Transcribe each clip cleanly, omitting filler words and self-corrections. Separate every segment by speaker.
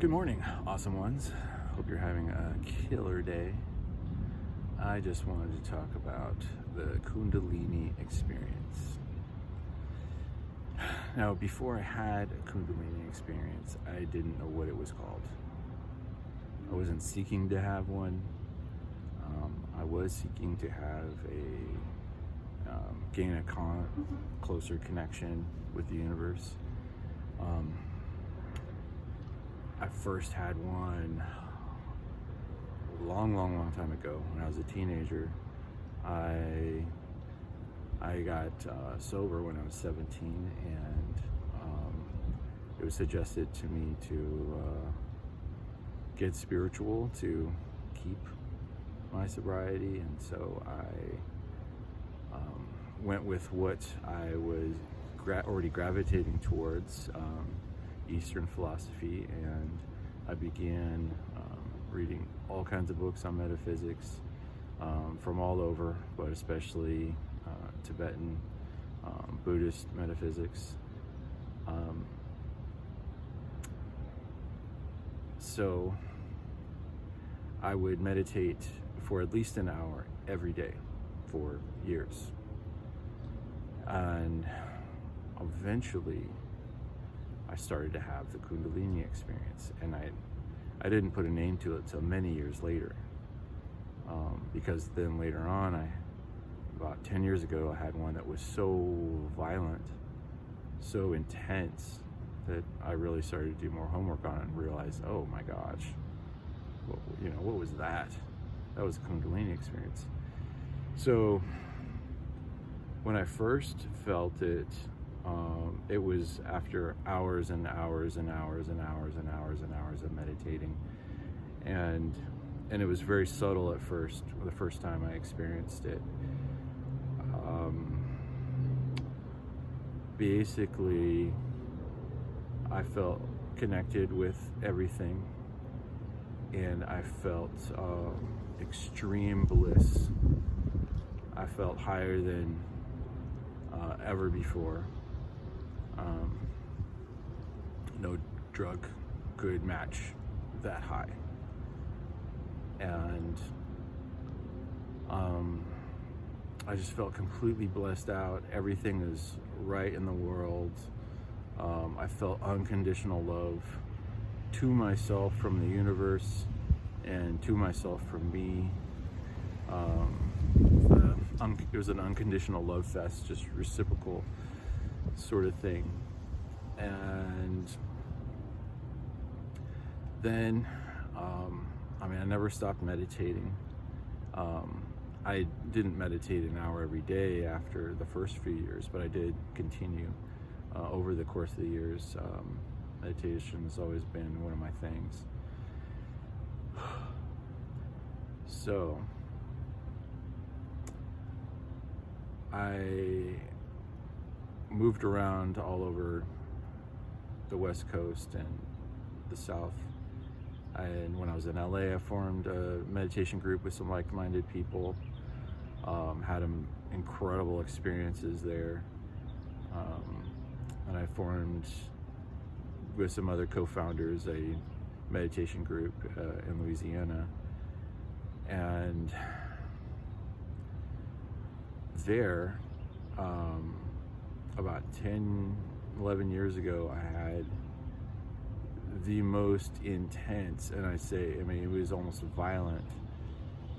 Speaker 1: Good morning, awesome ones. Hope you're having a killer day. I just wanted to talk about the Kundalini Experience. Now, before I had a Kundalini Experience, I didn't know what it was called. I wasn't seeking to have one. I was seeking to have gain a closer connection with the universe. I first had one a long time ago when I was a teenager. I got sober when I was 17, and it was suggested to me to get spiritual to keep my sobriety, and so I went with what I was already gravitating towards, Eastern philosophy, and I began reading all kinds of books on metaphysics from all over, but especially Tibetan Buddhist metaphysics. So I would meditate for at least an hour every day for years, and eventually I started to have the Kundalini experience, and I didn't put a name to it till many years later, because then later on, about 10 years ago, I had one that was so violent, so intense, that I really started to do more homework on it and realized, oh my gosh, what was that? That was a Kundalini experience. So when I first felt it, it was after hours and hours and hours and hours and hours and hours of meditating, and it was very subtle at first. The first time I experienced it, basically, I felt connected with everything, and I felt extreme bliss. I felt higher than ever before. No drug could match that high. And I just felt completely blessed out. Everything is right in the world. I felt unconditional love to myself from the universe and to myself from me. It was an unconditional love fest, just reciprocal sort of thing. And then, I never stopped meditating. I didn't meditate an hour every day after the first few years, but I did continue over the course of the years. Meditation has always been one of my things. So I moved around all over the West Coast and the South. And when I was in LA, I formed a meditation group with some like-minded people. Had incredible experiences there. And I formed, with some other co-founders, a meditation group in Louisiana. And there, about 10, 11 years ago, I had the most intense, and it was almost violent,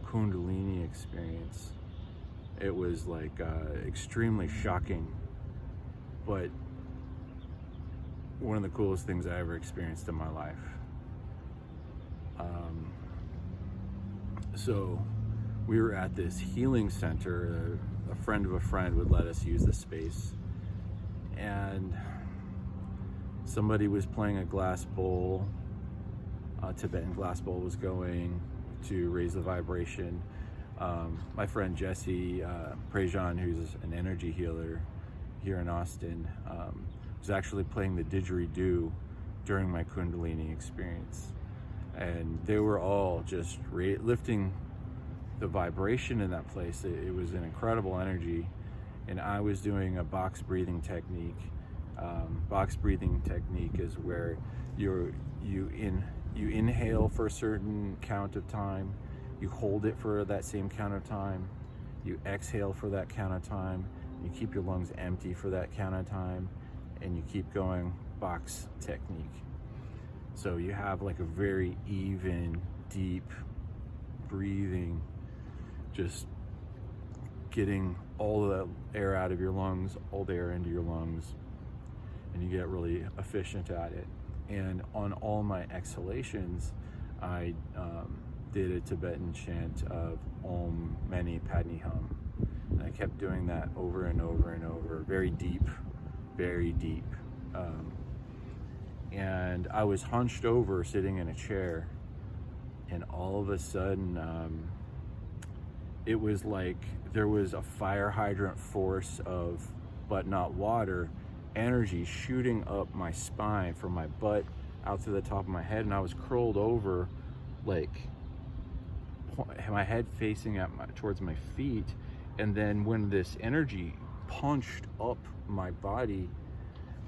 Speaker 1: Kundalini experience. It was like extremely shocking, but one of the coolest things I ever experienced in my life. So we were at this healing center. A friend of a friend would let us use the space, and somebody was playing a glass bowl. A Tibetan glass bowl was going to raise the vibration. My friend Jesse Prejean, who's an energy healer here in Austin, was actually playing the didgeridoo during my Kundalini experience. And they were all just lifting the vibration in that place. It was an incredible energy. And I was doing a box breathing technique Box breathing technique is where you inhale for a certain count of time, you hold it for that same count of time, you exhale for that count of time, you keep your lungs empty for that count of time, and you keep going. Box technique. So you have like a very even, deep breathing, just getting all the air out of your lungs, all the air into your lungs, and you get really efficient at it. And on all my exhalations, I did a Tibetan chant of Om Mani Padme Hum. And I kept doing that over and over and over, very deep, very deep. And I was hunched over, sitting in a chair, and all of a sudden, it was like there was a fire hydrant force of, but not water, energy shooting up my spine from my butt out to the top of my head, and I was curled over, like my head facing towards my feet. And then when this energy punched up my body,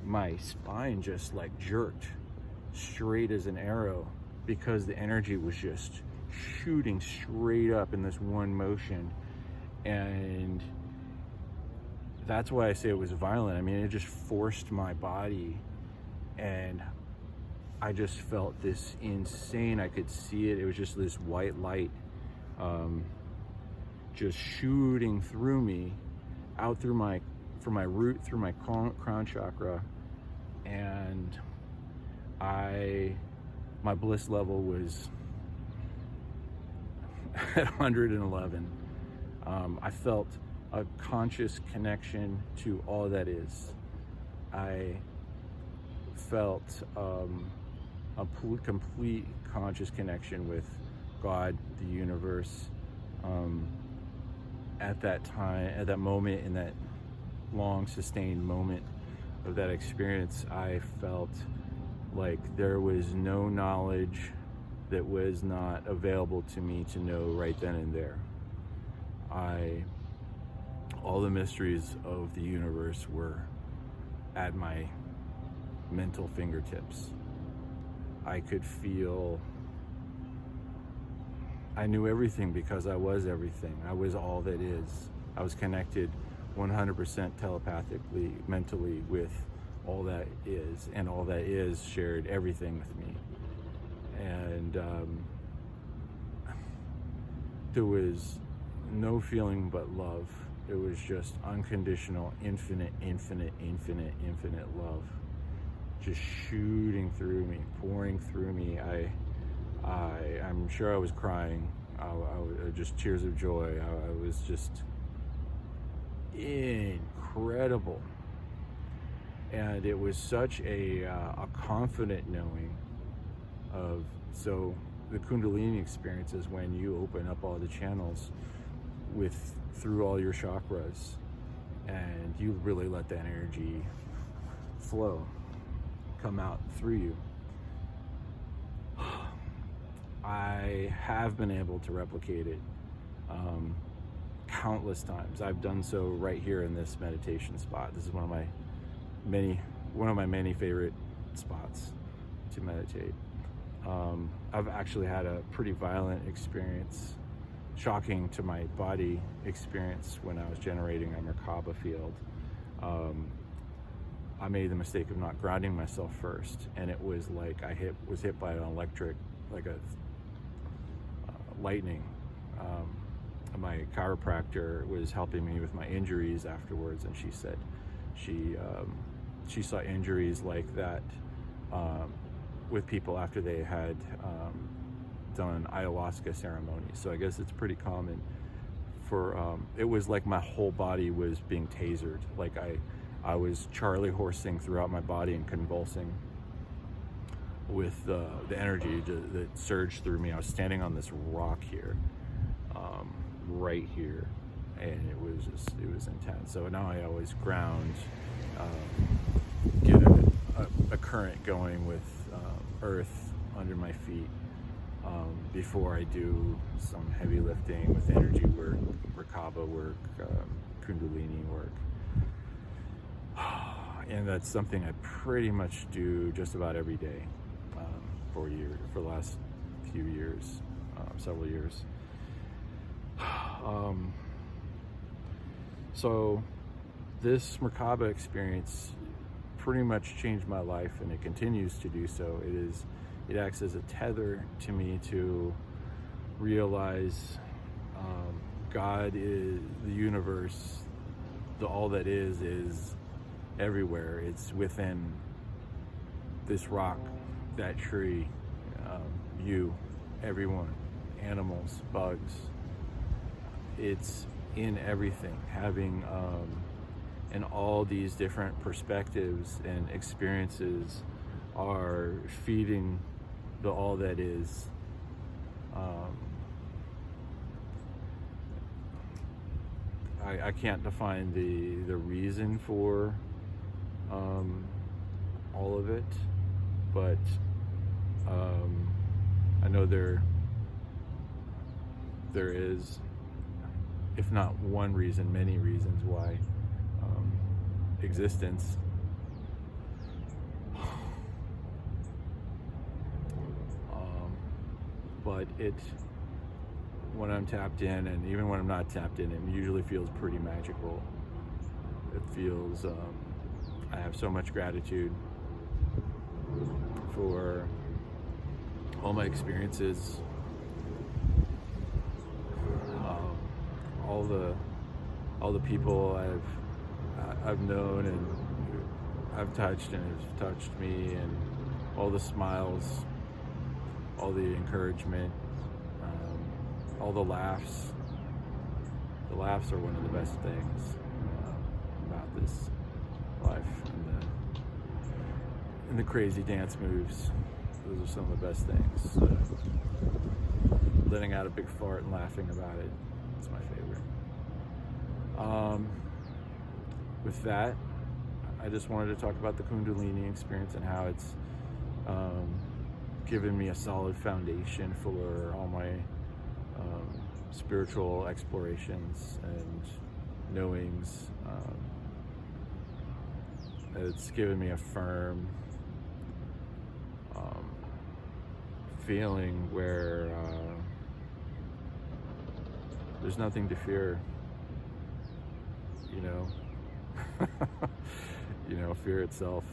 Speaker 1: my spine just like jerked straight as an arrow, because the energy was just shooting straight up in this one motion. And that's why I say it was violent. I mean, it just forced my body, and I just felt this insane, I could see it, it was just this white light just shooting through me, out through from my root, through my crown chakra. And my bliss level was at 111. I felt a conscious connection to all that is. I felt a complete conscious connection with God, the universe. At that time, at that moment, in that long sustained moment of that experience, I felt like there was no knowledge that was not available to me to know right then and there. All the mysteries of the universe were at my mental fingertips. I could feel, I knew everything because I was everything. I was all that is. I was connected 100% telepathically, mentally with all that is, and all that is shared everything with me. And there was no feeling but love. It was just unconditional, infinite, infinite, infinite, infinite love, just shooting through me, pouring through me. I'm sure I was crying. Just tears of joy. I was just incredible. And it was such a confident knowing of, so the Kundalini experience is when you open up all the channels through all your chakras, and you really let that energy flow, come out through you. I have been able to replicate it countless times. I've done so right here in this meditation spot. This is one of my many favorite spots to meditate. I've actually had a pretty violent experience, shocking to my body experience, when I was generating a Merkaba field. I made the mistake of not grounding myself first, and it was like I was hit by an electric, like a lightning. My chiropractor was helping me with my injuries afterwards, and she said she saw injuries like that with people after they had done ayahuasca ceremonies. So I guess it's pretty common for, it was like my whole body was being tasered. Like I was Charlie horsing throughout my body and convulsing with the energy that surged through me. I was standing on this rock here, right here, and it was intense. So now I always ground, get a current going with earth under my feet before I do some heavy lifting with energy work, Merkaba work, Kundalini work. And that's something I pretty much do just about every day for the last few years, several years. So this Merkaba experience pretty much changed my life, and it continues to do so. It acts as a tether to me to realize God is the universe, the all that is everywhere. It's within this rock, that tree, you, everyone, animals, bugs. It's in everything, having and all these different perspectives and experiences are feeding the all that is. I can't define the reason for all of it, but I know there is, if not one reason, many reasons why existence but when I'm tapped in, and even when I'm not tapped in, it usually feels pretty magical. It feels I have so much gratitude for all my experiences, all the people I've known and I've touched and have touched me, and all the smiles, all the encouragement, all the laughs. The laughs are one of the best things about this life, and the crazy dance moves. Those are some of the best things. Letting out a big fart and laughing about it, it's my favorite. With that, I just wanted to talk about the Kundalini experience and how it's given me a solid foundation for all my spiritual explorations and knowings. It's given me a firm feeling where there's nothing to fear, fear itself,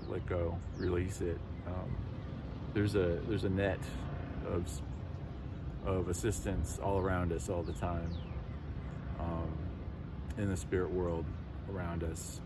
Speaker 1: let go, release it. There's a net of assistance all around us all the time, in the spirit world around us.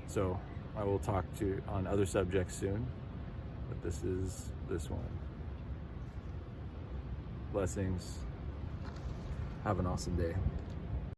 Speaker 1: So I will talk on other subjects soon, but this is this one. Blessings. Have an awesome day.